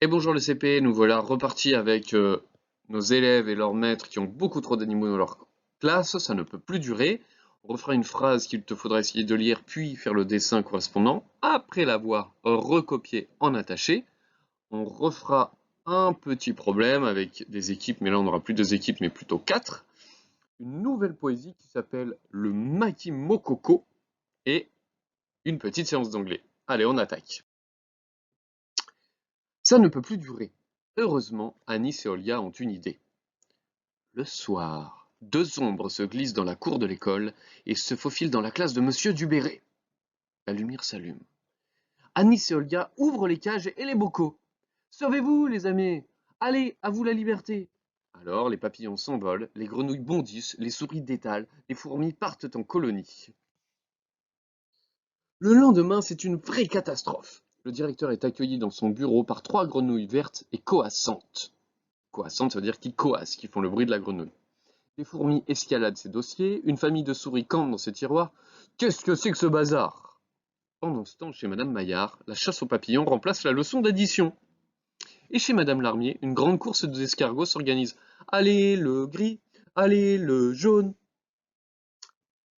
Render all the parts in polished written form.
Et bonjour le CP, nous voilà repartis avec nos élèves et leurs maîtres qui ont beaucoup trop d'animaux dans leur classe, ça ne peut plus durer. On refera une phrase qu'il te faudra essayer de lire, puis faire le dessin correspondant. Après l'avoir recopié en attaché, on refera un petit problème avec des équipes, mais là on n'aura plus deux équipes, mais plutôt quatre. Une nouvelle poésie qui s'appelle le Maki Mokoko et une petite séance d'anglais. Allez, on attaque. Ça ne peut plus durer. Heureusement, Anis et Olia ont une idée. Le soir, deux ombres se glissent dans la cour de l'école et se faufilent dans la classe de Monsieur Dubéré. La lumière s'allume. Anis et Olga ouvrent les cages et les bocaux. Sauvez-vous, les amis! Allez, à vous la liberté! Alors les papillons s'envolent, les grenouilles bondissent, les souris détalent, les fourmis partent en colonie. Le lendemain, c'est une vraie catastrophe. Le directeur est accueilli dans son bureau par trois grenouilles vertes et coassantes. Coassantes, ça veut dire qui coassent, qui font le bruit de la grenouille. Les fourmis escaladent ses dossiers, une famille de souris campe dans ses tiroirs. Qu'est-ce que c'est que ce bazar? Pendant ce temps, chez Madame Maillard, la chasse aux papillons remplace la leçon d'addition. Et chez Madame Larmier, une grande course des escargots s'organise. Allez le gris, allez le jaune.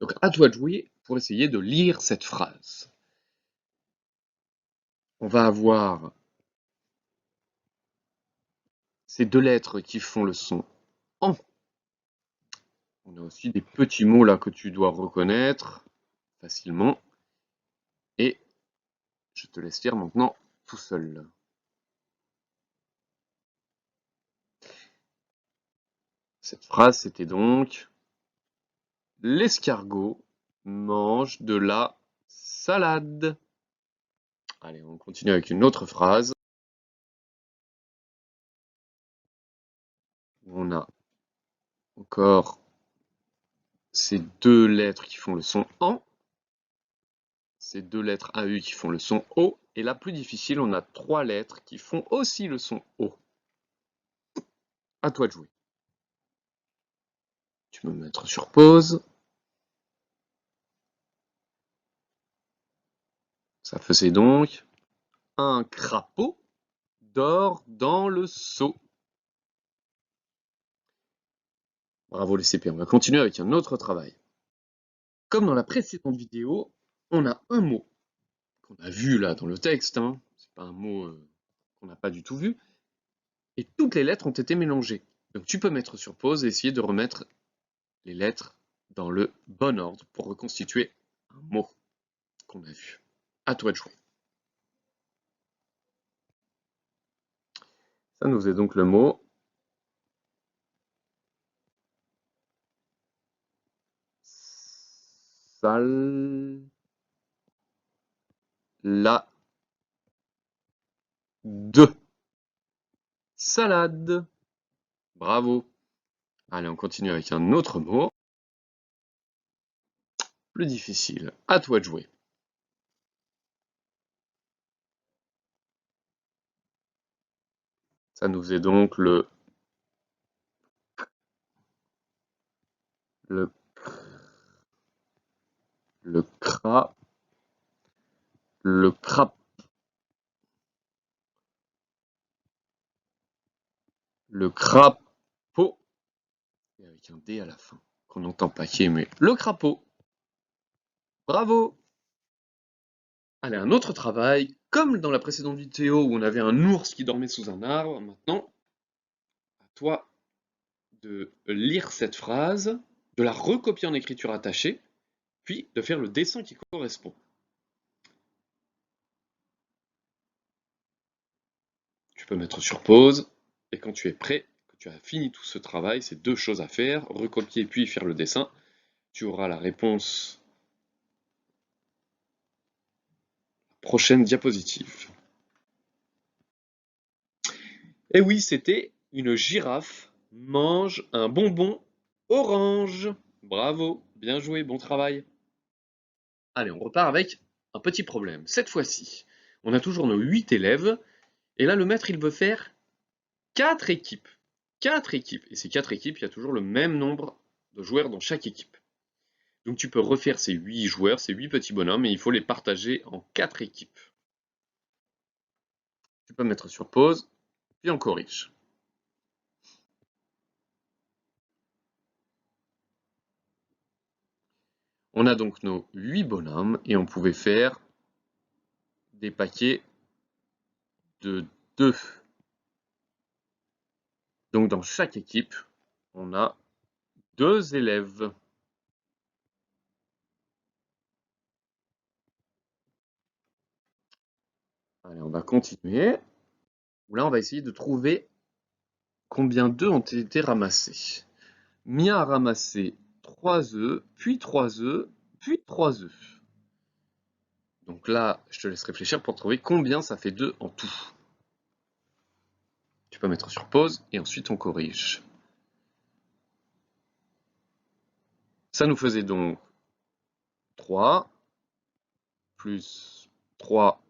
Donc à toi de jouer pour essayer de lire cette phrase. On va avoir ces deux lettres qui font le son en. On a aussi des petits mots là que tu dois reconnaître facilement. Et je te laisse lire maintenant tout seul. Cette phrase, c'était donc l'escargot mange de la salade. Allez, on continue avec une autre phrase. On a encore ces deux lettres qui font le son en, ces deux lettres AU qui font le son O, et la plus difficile, on a trois lettres qui font aussi le son O. À toi de jouer. Tu peux me mettre sur pause. Ça faisait donc un crapaud dort dans le seau. Bravo les CP, on va continuer avec un autre travail. Comme dans la précédente vidéo, on a un mot qu'on a vu là dans le texte, hein. C'est pas un mot qu'on n'a pas du tout vu, et toutes les lettres ont été mélangées. Donc tu peux mettre sur pause et essayer de remettre les lettres dans le bon ordre pour reconstituer un mot qu'on a vu. À toi de jouer. Ça nous est donc le mot sal la de salade. Bravo. Allez, on continue avec un autre mot plus difficile. À toi de jouer. Ça nous est donc le le cra le crap le crapaud, et avec un D à la fin, qu'on entend pas qui est, mais le crapaud. Bravo! Allez, un autre travail, comme dans la précédente vidéo où on avait un ours qui dormait sous un arbre, maintenant, à toi de lire cette phrase, de la recopier en écriture attachée, puis de faire le dessin qui correspond. Tu peux mettre sur pause, et quand tu es prêt, que tu as fini tout ce travail, c'est deux choses à faire, recopier puis faire le dessin, tu auras la réponse prochaine diapositive. Et oui, c'était une girafe mange un bonbon orange. Bravo, bien joué, bon travail. Allez, on repart avec un petit problème. Cette fois-ci, on a toujours nos 8 élèves, et là, le maître, il veut faire 4 équipes. 4 équipes. Et ces 4 équipes, il y a toujours le même nombre de joueurs dans chaque équipe. Donc tu peux refaire ces 8 joueurs, ces 8 petits bonhommes, et il faut les partager en 4 équipes. Tu peux mettre sur pause, puis on corrige. On a donc nos 8 bonhommes et on pouvait faire des paquets de 2. Donc dans chaque équipe, on a 2 élèves. Allez, on va continuer. Là, on va essayer de trouver combien d'œufs ont été ramassés. Mia a ramassé 3 œufs, puis 3 œufs, puis 3 œufs. Donc là, je te laisse réfléchir pour trouver combien ça fait d'œufs en tout. Tu peux mettre sur pause et ensuite on corrige. Ça nous faisait donc 3 plus 3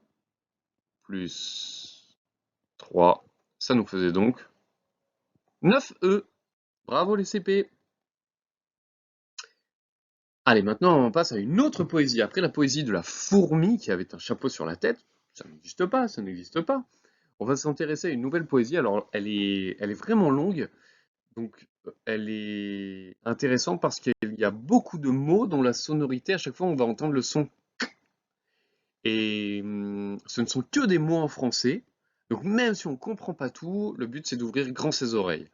plus 3. Ça nous faisait donc 9 œufs. Bravo les CP. Allez, maintenant on passe à une autre poésie. Après la poésie de la fourmi qui avait un chapeau sur la tête, ça n'existe pas, ça n'existe pas. On va s'intéresser à une nouvelle poésie. Alors elle est vraiment longue, donc elle est intéressante parce qu'il y a beaucoup de mots dont la sonorité, à chaque fois on va entendre le son. Et ce ne sont que des mots en français. Donc même si on ne comprend pas tout, le but c'est d'ouvrir grand ses oreilles.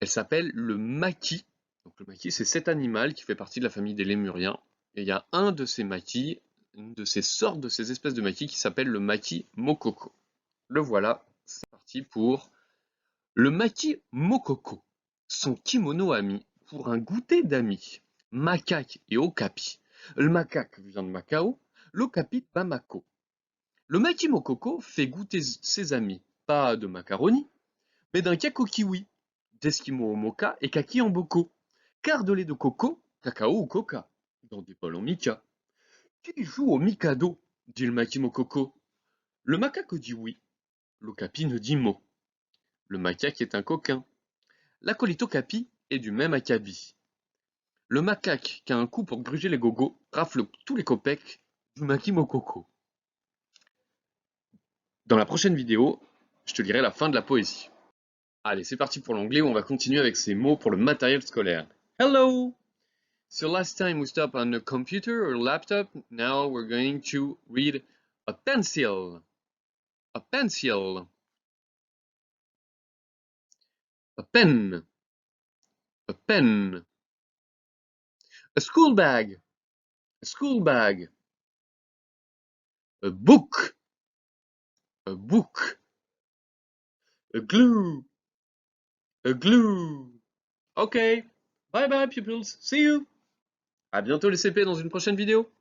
Elle s'appelle le maquis. Donc le maquis, c'est cet animal qui fait partie de la famille des lémuriens. Et il y a un de ces maquis, une de ces sortes de ces espèces de maquis qui s'appelle le maquis mococo. Le voilà, c'est parti pour le maquis mococo. Son kimono ami pour un goûter d'amis. Macaque et okapi. Le macaque vient de Macao, l'okapi de Bamako. Le maquis mococo fait goûter ses amis, pas de macaroni, mais d'un kako kiwi, d'esquimaux au mocha et kaki en bocaux. Quart de lait de coco, cacao ou coca, dans des bols en mica. Qui joue au mikado, dit le maquis mococo. Le macaque dit oui, l'okapi ne dit mot. Le macaque est un coquin. L'acolite okapi est du même acabit. Le macaque qui a un coup pour gruger les gogos rafle tous les copecs du maquis mococo. Dans la prochaine vidéo, je te lirai la fin de la poésie. Allez, c'est parti pour l'anglais où on va continuer avec ces mots pour le matériel scolaire. Hello! So last time we stopped on a computer or laptop, now we're going to read a pencil. A pencil. A pen. A pen. A school bag. A school bag. A book. A book. A glue. A glue. Ok. Bye bye pupils. See you. À bientôt les CP dans une prochaine vidéo.